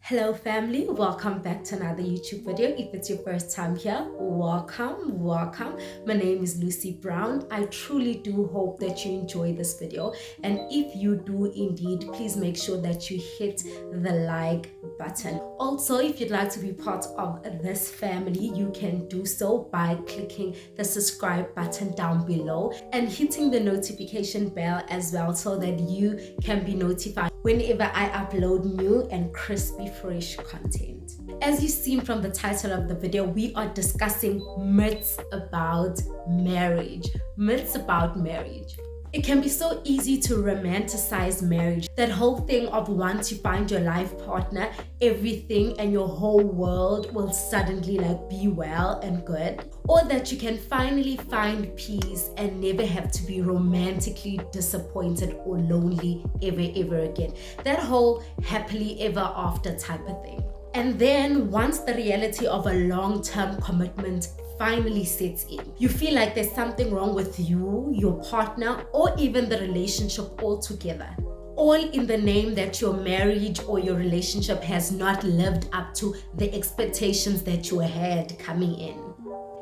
Hello family, welcome back to another YouTube video. If it's your first time here, welcome. My name is Lucy Brown. I truly do hope that you enjoy this video, and if you do indeed, please make sure that you hit the like button. Also, if you'd like to be part of this family, you can do so by clicking the subscribe button down below and hitting the notification bell as well, so that you can be notified whenever I upload new and crispy fresh content. As you've seen from the title of the video, we are discussing myths about marriage. Myths about marriage. It can be so easy to romanticize marriage. That whole thing of once you find your life partner, everything and your whole world will suddenly be well and good. Or that you can finally find peace and never have to be romantically disappointed or lonely ever again. That whole happily ever after type of thing. And then once the reality of a long-term commitment finally sets in, you feel like there's something wrong with you, your partner, or even the relationship altogether. All in the name that your marriage or your relationship has not lived up to the expectations that you had coming in.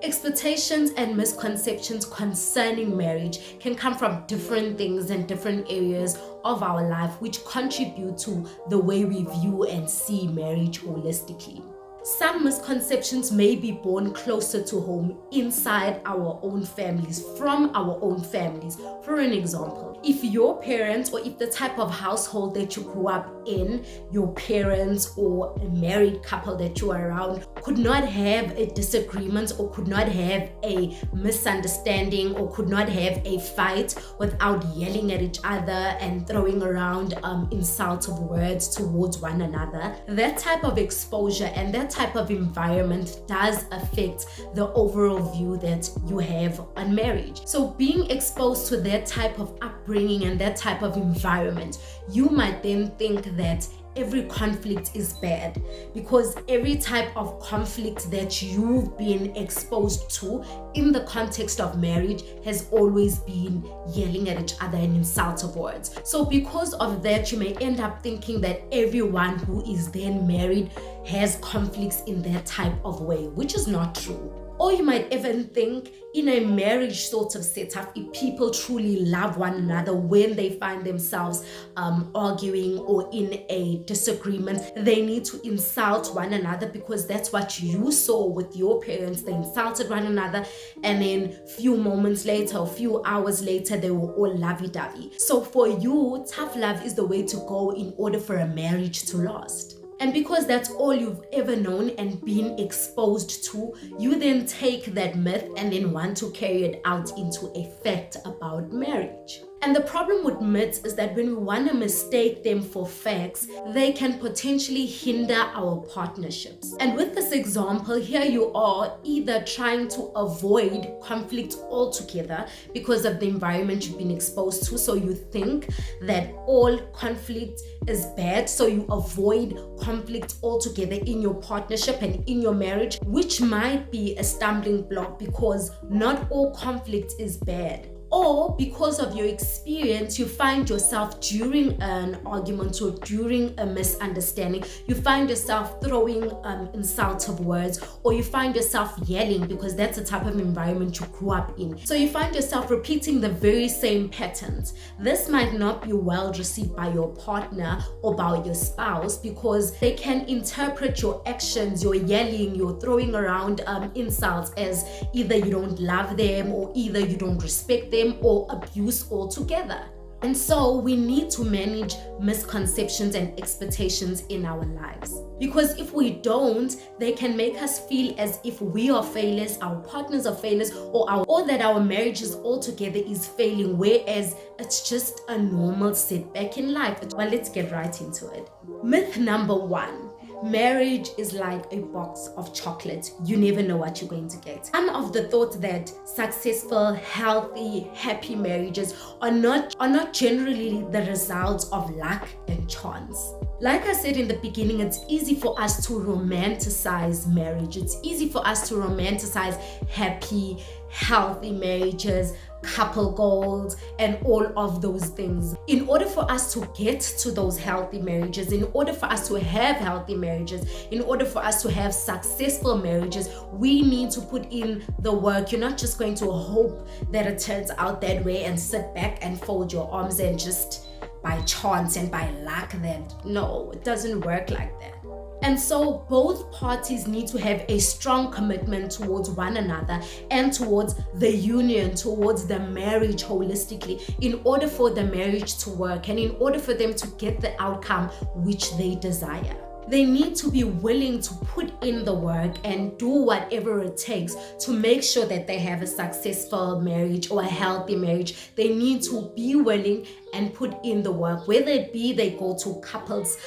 Expectations and misconceptions concerning marriage can come from different things and different areas of our life, which contribute to the way we view and see marriage holistically. Some misconceptions may be born closer to home, inside our own families, from our own families. For an example, if your parents, or if the type of household that you grew up in, your parents or a married couple that you are around, could not have a disagreement or could not have a misunderstanding or could not have a fight without yelling at each other and throwing around insultive words towards one another, that type of exposure and that type of environment does affect the overall view that you have on marriage. So being exposed to that type of upbringing and that type of environment, you might then think that every conflict is bad, because every type of conflict that you've been exposed to in the context of marriage has always been yelling at each other and insultive words. So because of that, you may end up thinking that everyone who is then married has conflicts in that type of way, which is not true. Or you might even think, in a marriage sort of setup, if people truly love one another, when they find themselves arguing or in a disagreement, they need to insult one another because that's what you saw with your parents. They insulted one another, and then few moments later, a few hours later, they were all lovey-dovey. So for you, tough love is the way to go in order for a marriage to last. And because that's all you've ever known and been exposed to, you then take that myth and then want to carry it out into a fact about marriage. And the problem with myths is that when we want to mistake them for facts, they can potentially hinder our partnerships. And with this example, here you are either trying to avoid conflict altogether because of the environment you've been exposed to. So you think that all conflict is bad, so you avoid conflict altogether in your partnership and in your marriage, which might be a stumbling block because not all conflict is bad. Or because of your experience, you find yourself during an argument or during a misunderstanding, you find yourself throwing insultive words, or you find yourself yelling because that's the type of environment you grew up in. So you find yourself repeating the very same patterns. This might not be well received by your partner or by your spouse, because they can interpret your actions, your yelling, your throwing around insults as either you don't love them, or either you don't respect them, or abuse altogether. And so we need to manage misconceptions and expectations in our lives, because if we don't, they can make us feel as if we are failures, our partners are failures, or that our marriages altogether is failing, whereas it's just a normal setback in life. Well, let's get right into it. Myth number 1. Marriage is like a box of chocolates. You never know what you're going to get. I'm of the thought that successful, healthy, happy marriages are not generally the result of luck and chance. Like I said in the beginning, it's easy for us to romanticize marriage. It's easy for us to romanticize happy, healthy marriages. couple goals, and all of those things. In order for us to get to those healthy marriages, in order for us to have healthy marriages, in order for us to have successful marriages, we need to put in the work. You're not just going to hope that it turns out that way and sit back and fold your arms and just by chance and by luck that, no, it doesn't work like that. And so both parties need to have a strong commitment towards one another and towards the union, towards the marriage holistically, in order for the marriage to work and in order for them to get the outcome which they desire. They need to be willing to put in the work and do whatever it takes to make sure that they have a successful marriage or a healthy marriage. They need to be willing and put in the work, whether it be they go to couples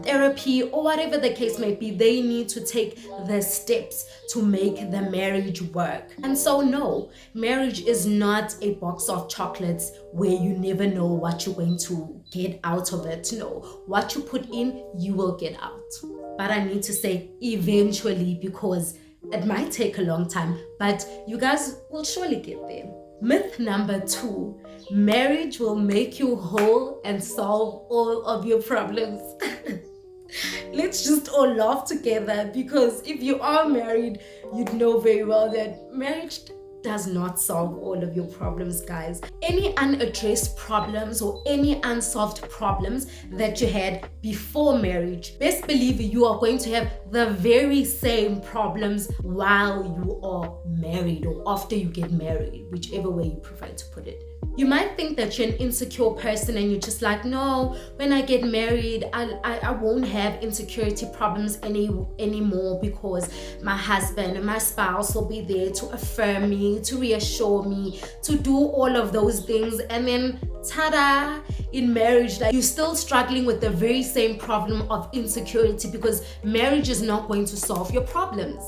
therapy or whatever the case may be. They need to take the steps to make the marriage work. And so no, marriage is not a box of chocolates where you never know what you're going to get out of it. No, what you put in, you will get out. But I need to say eventually, because it might take a long time, but you guys will surely get there. Myth number 2, marriage will make you whole and solve all of your problems. Let's just all laugh together, because if you are married, you'd know very well that marriage does not solve all of your problems, guys. Any unaddressed problems or any unsolved problems that you had before marriage, best believe you are going to have the very same problems while you are married or after you get married, whichever way you prefer to put it. You might think that you're an insecure person and you're just like, no, when I get married, I won't have insecurity problems anymore, because my husband and my spouse will be there to affirm me, to reassure me, to do all of those things. And then ta-da, in marriage, like, you're still struggling with the very same problem of insecurity, because marriage is not going to solve your problems.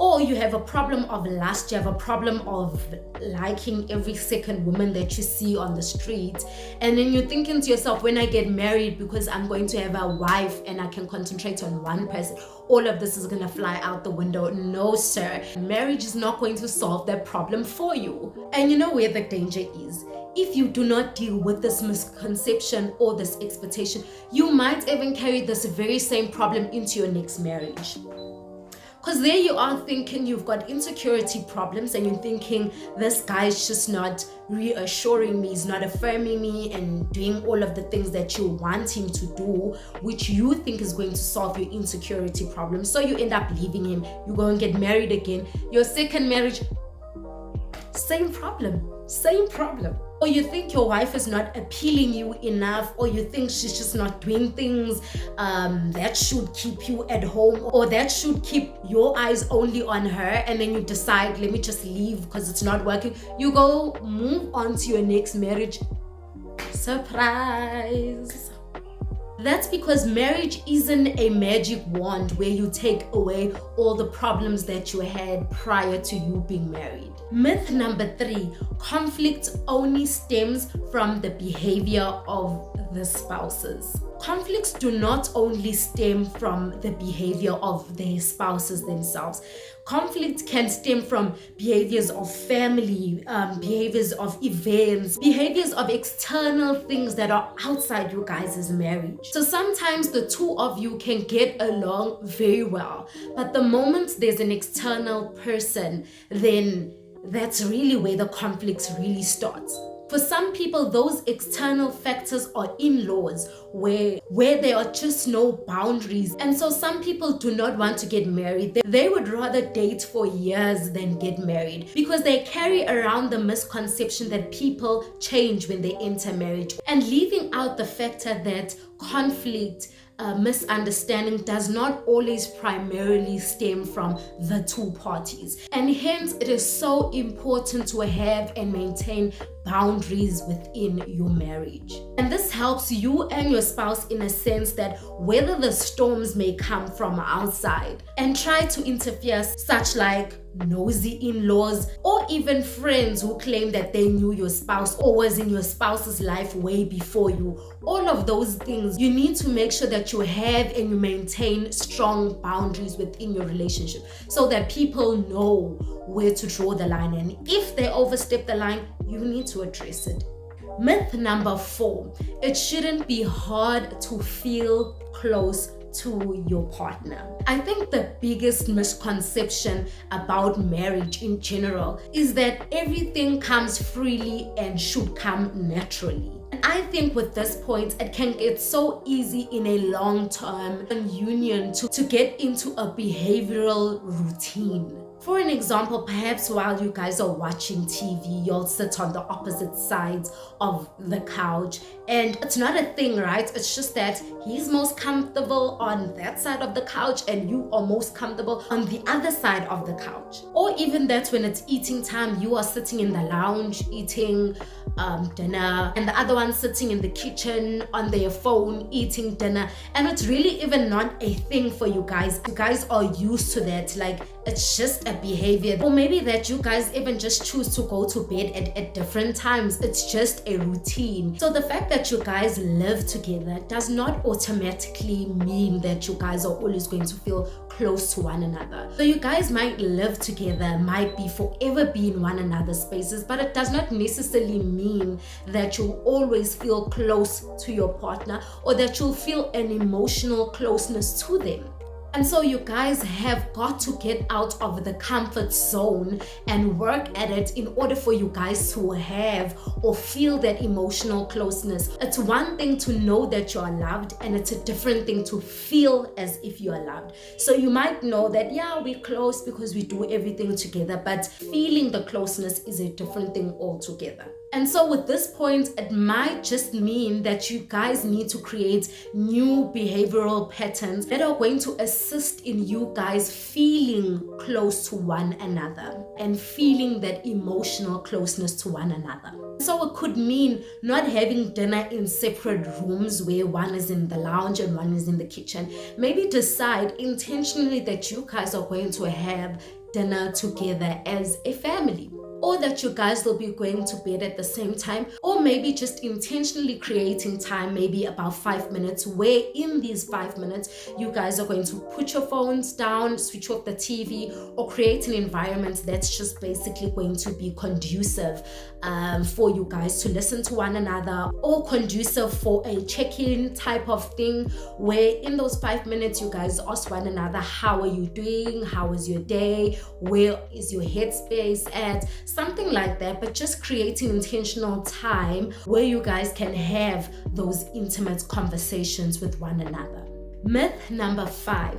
Or you have a problem of lust, you have a problem of liking every second woman that you see on the street, and then you're thinking to yourself, when I get married, because I'm going to have a wife and I can concentrate on one person, all of this is going to fly out the window. No, sir. Marriage is not going to solve that problem for you. And you know where the danger is? If you do not deal with this misconception or this expectation, you might even carry this very same problem into your next marriage. Because there you are thinking you've got insecurity problems, and you're thinking this guy's just not reassuring me, he's not affirming me and doing all of the things that you want him to do, which you think is going to solve your insecurity problem. So you end up leaving him, you go and get married again. Your second marriage, same problem. Or you think your wife is not appealing you enough, or you think she's just not doing things that should keep you at home, or that should keep your eyes only on her, and then you decide, let me just leave because it's not working. You go move on to your next marriage. Surprise! That's because marriage isn't a magic wand where you take away all the problems that you had prior to you being married. Myth number 3, conflict only stems from the behavior of the spouses. Conflicts do not only stem from the behavior of their spouses themselves. Conflict can stem from behaviors of family, behaviors of events, behaviors of external things that are outside you guys' marriage. So sometimes the two of you can get along very well, but the moment there's an external person, then that's really where the conflict really starts. For some people, those external factors are in-laws where there are just no boundaries. And so some people do not want to get married. They would rather date for years than get married, because they carry around the misconception that people change when they enter marriage, and leaving out the factor that conflict, misunderstanding does not always primarily stem from the two parties. And hence it is so important to have and maintain boundaries within your marriage. And this helps you and your spouse in a sense that whether the storms may come from outside and try to interfere, such like nosy in-laws or even friends who claim that they knew your spouse or was in your spouse's life way before you, all of those things, you need to make sure that you have and you maintain strong boundaries within your relationship so that people know where to draw the line. And if they overstep the line, you need to address it. Myth number 4, it shouldn't be hard to feel close to your partner. I think the biggest misconception about marriage in general is that everything comes freely and should come naturally. And I think with this point, it can get so easy in a long-term union to get into a behavioral routine. For an example, perhaps while you guys are watching TV, you'll sit on the opposite sides of the couch, and it's not a thing, right? It's just that he's most comfortable on that side of the couch and you are most comfortable on the other side of the couch. Or even that when it's eating time, you are sitting in the lounge eating dinner, and the other one sitting in the kitchen on their phone eating dinner, and it's really even not a thing for you guys. You guys are used to that, like it's just a behavior. Or maybe that you guys even just choose to go to bed at different times. It's just a routine. So the fact that you guys live together does not automatically mean that you guys are always going to feel close to one another. So you guys might live together, might be forever be in one another's spaces, but it does not necessarily mean that you'll always feel close to your partner or that you'll feel an emotional closeness to them. And so you guys have got to get out of the comfort zone and work at it in order for you guys to have or feel that emotional closeness. It's one thing to know that you are loved, and it's a different thing to feel as if you are loved. So you might know that, yeah, we're close because we do everything together, but feeling the closeness is a different thing altogether. And so with this point, it might just mean that you guys need to create new behavioral patterns that are going to assist in you guys feeling close to one another and feeling that emotional closeness to one another. So it could mean not having dinner in separate rooms where one is in the lounge and one is in the kitchen. Maybe decide intentionally that you guys are going to have dinner together as a family, or that you guys will be going to bed at the same time, or maybe just intentionally creating time, maybe about 5 minutes, where in these 5 minutes you guys are going to put your phones down, switch off the TV, or create an environment that's just basically going to be conducive for you guys to listen to one another, or conducive for a check-in type of thing, where in those 5 minutes you guys ask one another, how are you doing? How was your day? Where is your headspace at? Something like that, but just creating intentional time where you guys can have those intimate conversations with one another. Myth number 5,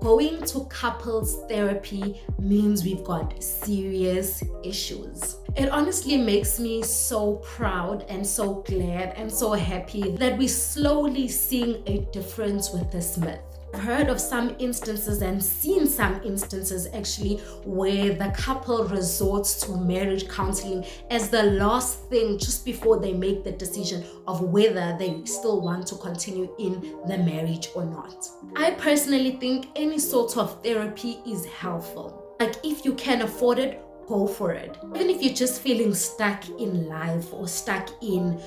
going to couples therapy means we've got serious issues. It honestly makes me so proud and so glad and so happy that we're slowly seeing a difference with this myth. I've heard of some instances and seen some instances actually where the couple resorts to marriage counseling as the last thing just before they make the decision of whether they still want to continue in the marriage or not. I personally think any sort of therapy is helpful. Like if you can afford it, go for it. Even if you're just feeling stuck in life or stuck in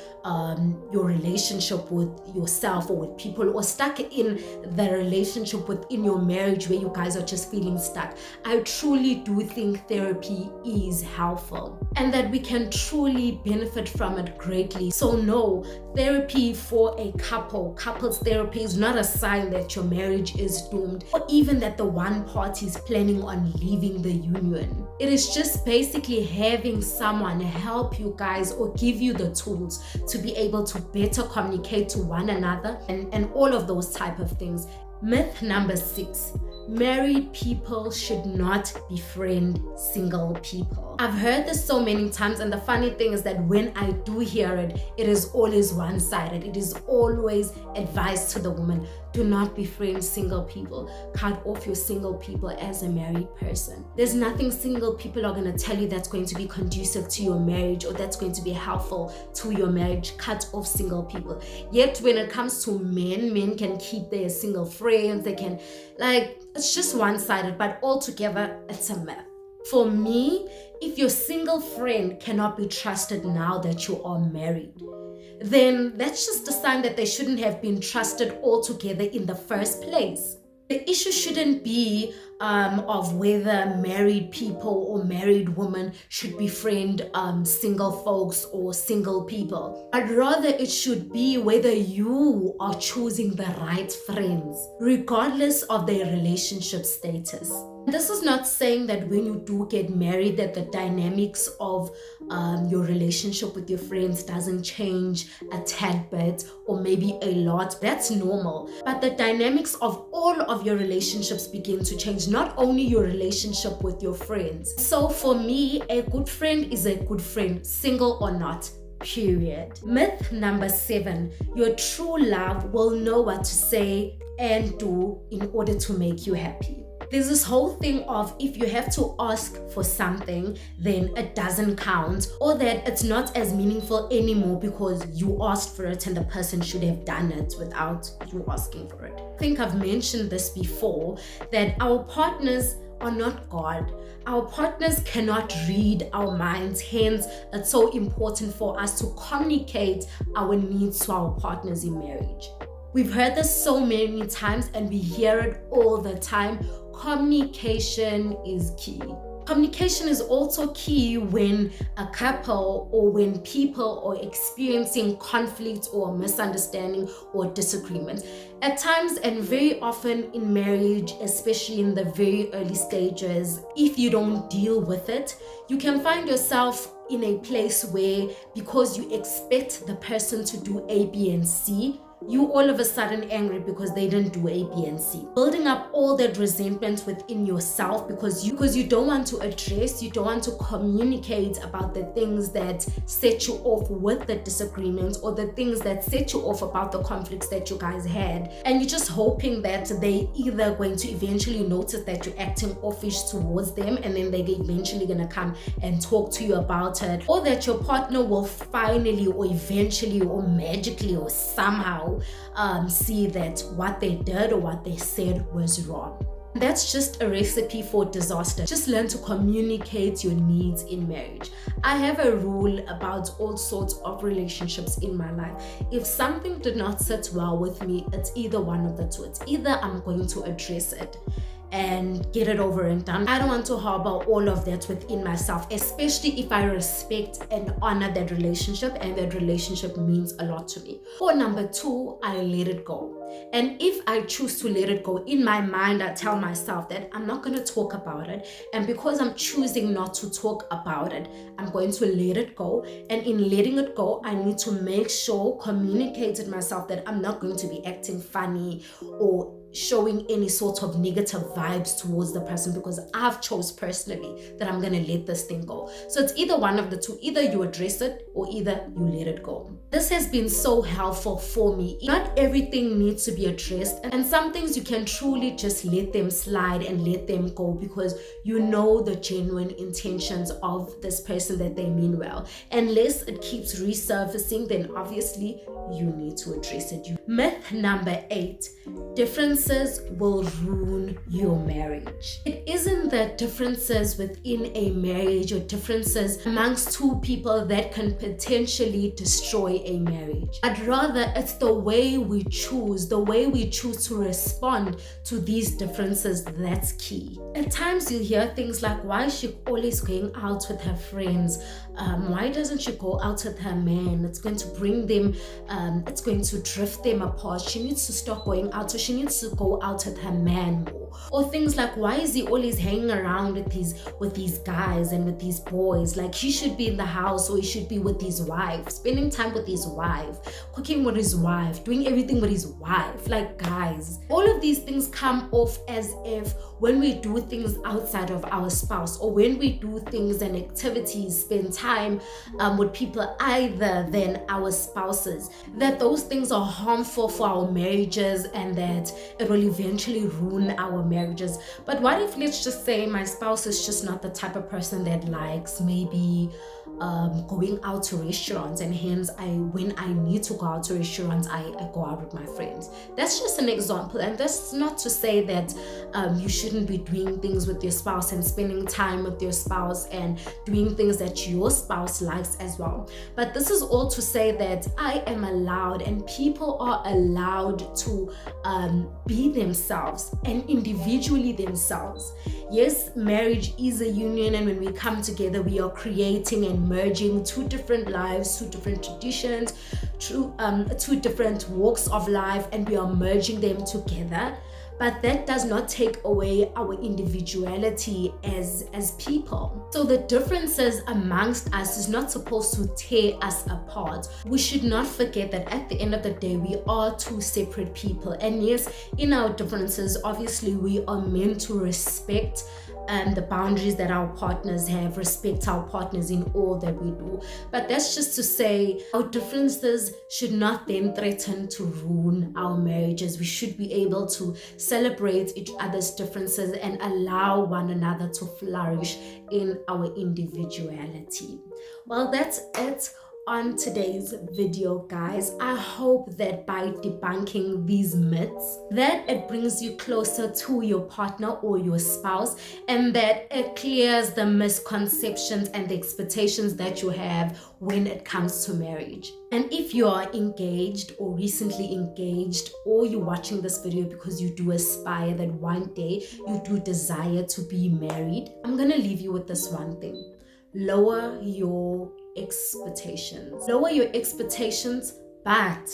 your relationship with yourself or with people, or stuck in the relationship within your marriage where you guys are just feeling stuck, I truly do think therapy is helpful and that we can truly benefit from it greatly. So no, therapy for a couples therapy is not a sign that your marriage is doomed or even that the one party is planning on leaving the union. It is just basically having someone help you guys or give you the tools to be able to better communicate to one another and all of those type of things. Myth number 6, married people should not befriend single people. I've heard this so many times, and the funny thing is that when I do hear it, it is always one-sided. It is always advice to the woman, do not befriend single people. Cut off your single people as a married person. There's nothing single people are going to tell you that's going to be conducive to your marriage or that's going to be helpful to your marriage. Cut off single people. Yet when it comes to men can keep their single friends. They can, it's just one-sided, but altogether it's a myth. For me, if your single friend cannot be trusted now that you are married, then that's just a sign that they shouldn't have been trusted altogether in the first place. The issue shouldn't be of whether married people or married women should befriend single folks or single people, but rather it should be whether you are choosing the right friends, regardless of their relationship status. This is not saying that when you do get married that the dynamics of your relationship with your friends doesn't change a tad bit or maybe a lot. That's normal. But the dynamics of all of your relationships begin to change, not only your relationship with your friends. So for me, a good friend is a good friend, single or not. Period. Myth number 7, your true love will know what to say and do in order to make you happy. There's this whole thing of if you have to ask for something, then it doesn't count, or that it's not as meaningful anymore because you asked for it and the person should have done it without you asking for it. I think I've mentioned this before, that our partners are not God. Our partners cannot read our minds, hence it's so important for us to communicate our needs to our partners in marriage. We've heard this so many times and we hear it all the time. Communication is key. Communication is also key when a couple or when people are experiencing conflict or misunderstanding or disagreement. At times and very often in marriage, especially in the very early stages, if you don't deal with it, you can find yourself in a place where, because you expect the person to do A, B, and C, you all of a sudden angry because they didn't do A, B, and C. Building up all that resentment within yourself because you don't want to address, you don't want to communicate about the things that set you off with the disagreements or the things that set you off about the conflicts that you guys had. And you're just hoping that they either going to eventually notice that you're acting offish towards them and then they're eventually gonna come and talk to you about it, or that your partner will finally or eventually or magically or somehow see that what they did or what they said was wrong. That's just a recipe for disaster. Just learn to communicate your needs in marriage. I have a rule about all sorts of relationships in my life. If something did not sit well with me, it's either one of the two. It's either I'm going to address it and get it over and done. I don't want to harbor all of that within myself, especially if I respect and honor that relationship and that relationship means a lot to me. Or number 2, I let it go. And if I choose to let it go, in my mind, I tell myself that I'm not going to talk about it. And because I'm choosing not to talk about it, I'm going to let it go. And in letting it go, I need to make sure, communicate to myself that I'm not going to be acting funny or showing any sort of negative vibes towards the person, because I've chose personally that I'm going to let this thing go. So it's either one of the two. Either you address it or either you let it go. This has been so helpful for me. Not everything needs to be addressed, and some things you can truly just let them slide and let them go because you know the genuine intentions of this person, that they mean well. Unless it keeps resurfacing, then obviously you need to address it. Myth number 8, differences will ruin your marriage. It isn't the differences within a marriage or differences amongst two people that can potentially destroy a marriage, but rather it's the way we choose to respond to these differences that's key. At times you hear things like, why is she always going out with her friends? Why doesn't she go out with her man? It's going to bring them, it's going to drift them apart. She needs to stop going out, so she needs to go out with her man more. Or things like, why is he always hanging around with these guys and with these boys? Like, he should be in the house, or he should be with his wife, spending time with his wife, cooking with his wife, doing everything with his wife. Like, guys, all of these things come off as if when we do things outside of our spouse, or when we do things and activities, spend time with people other than our spouses, that those things are harmful for our marriages and that it will eventually ruin our marriages. But what if, let's just say, my spouse is just not the type of person that likes maybe going out to restaurants, and hence when I need to go out to restaurants, I go out with my friends. That's just an example, and that's not to say that you shouldn't be doing things with your spouse and spending time with your spouse and doing things that your spouse likes as well. But this is all to say that I am allowed, and people are allowed to be themselves and individuals individually themselves. Yes, marriage is a union, and when we come together, we are creating and merging two different lives, two different traditions, two different walks of life, and we are merging them together. But that does not take away our individuality as people. So the differences amongst us is not supposed to tear us apart. We should not forget that at the end of the day, we are two separate people. And yes, in our differences, obviously we are meant to respect the boundaries that our partners have, respect our partners in all that we do. But that's just to say our differences should not then threaten to ruin our marriages. We should be able to celebrate each other's differences and allow one another to flourish in our individuality. Well, that's it on today's video, guys. I hope that by debunking these myths, that it brings you closer to your partner or your spouse, and that it clears the misconceptions and the expectations that you have when it comes to marriage. And if you are engaged or recently engaged, or you're watching this video because you do aspire that one day you do desire to be married, I'm gonna leave you with this one thing: lower your expectations. Lower your expectations, but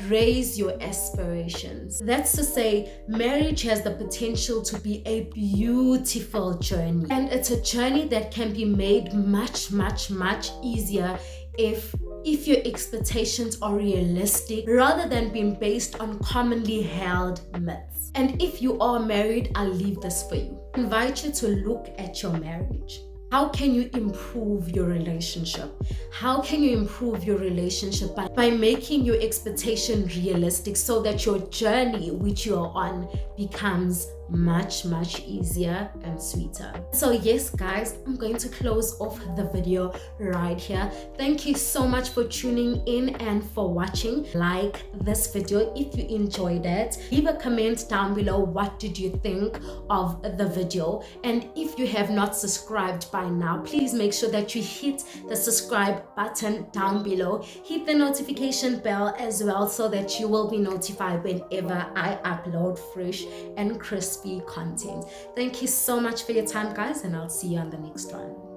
raise your aspirations. That's to say, marriage has the potential to be a beautiful journey, and it's a journey that can be made much easier if your expectations are realistic rather than being based on commonly held myths. And if you are married, I'll leave this for you. I invite you to look at your marriage. How can you improve your relationship? How can you improve your relationship? By making your expectation realistic, so that your journey which you are on becomes much easier and sweeter. So yes, guys, I'm going to close off the video right here. Thank you so much for tuning in and for watching. Like this video if you enjoyed it. Leave a comment down below. What did you think of the video? And if you have not subscribed by now, please make sure that you hit the subscribe button down below. Hit the notification bell as well, so that you will be notified whenever I upload fresh and crispy content. Thank you so much for your time, guys, and I'll see you on the next one.